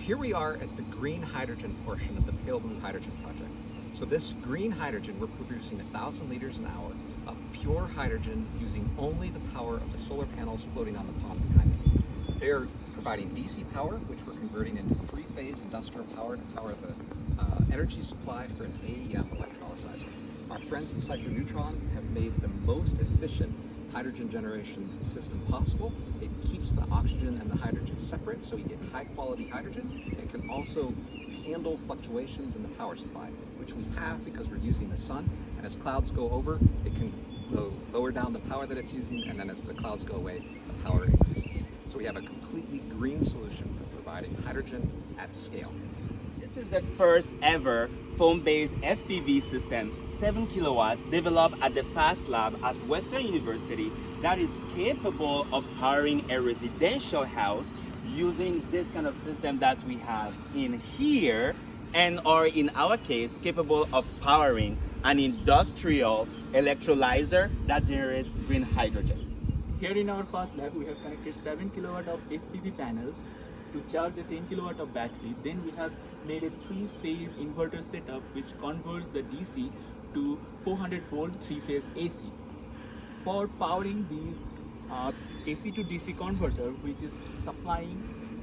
here we are at the green hydrogen portion of the Pale Blue Hydrogen Project. So this green hydrogen, we're producing 1,000 liters an hour of pure hydrogen using only the power of the solar panels floating on the pond behind me. They're providing DC power, which we're converting into three-phase industrial power to power the energy supply for an AEM electrolyzer. Our friends at Cycloneutron have made the most efficient hydrogen generation system possible. It keeps the oxygen and the hydrogen separate, so you get high quality hydrogen. It can also handle fluctuations in the power supply, which we have because we're using the sun. And as clouds go over, it can lower down the power that it's using, and then as the clouds go away, the power increases. So we have a completely green solution for providing hydrogen at scale. This is the first ever foam-based FPV system, 7 kilowatts, developed at the FAST Lab at Western University that is capable of powering a residential house using this kind of system that we have in here, and or in our case, capable of powering an industrial electrolyzer that generates green hydrogen. Here in our FAST Lab, we have connected 7 kilowatt of FPV panels to charge a 10 kilowatt of battery. Then we have made a three-phase inverter setup which converts the DC to 400 volt three-phase AC. For powering these AC to DC converter, which is supplying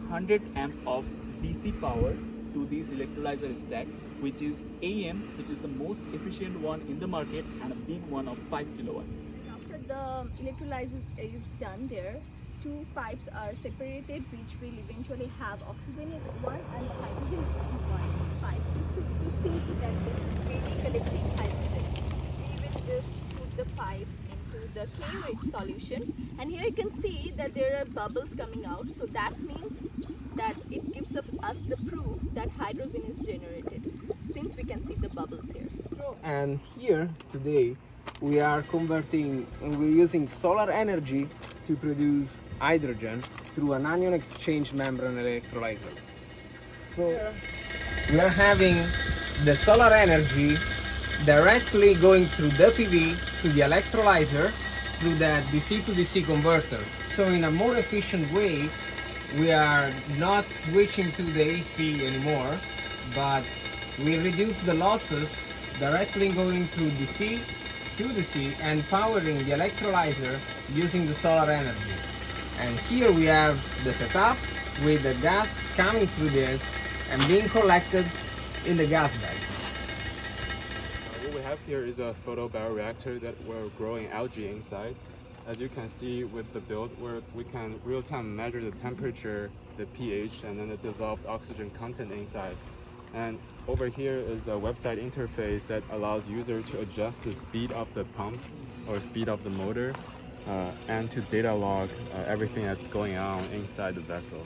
100 amp of DC power to this electrolyzer stack, which is AM, which is the most efficient one in the market, and a big one of 5 kilowatt. After the electrolysis is done there, two pipes are separated, which will eventually have oxygen in one and hydrogen in one pipe to see that this is really collecting hydrogen. We will just put the pipe into the K-rich solution, and here you can see that there are bubbles coming out, so that means that it gives us the proof that hydrogen is generated, since we can see the bubbles here. And here today we are converting and we're using solar energy to produce hydrogen through an anion exchange membrane electrolyzer. So we are having the solar energy directly going through the PV to the electrolyzer through the DC to DC converter. So in a more efficient way, we are not switching to the AC anymore, but we reduce the losses directly going through DC to DC and powering the electrolyzer using the solar energy. And here we have the setup with the gas coming through this and being collected in the gas bag. What we have here is a photobioreactor that we're growing algae inside. As you can see with the build, where we can real-time measure the temperature, the pH, and then the dissolved oxygen content inside. And over here is a website interface that allows users to adjust the speed of the pump or speed of the motor and to data log everything that's going on inside the vessel.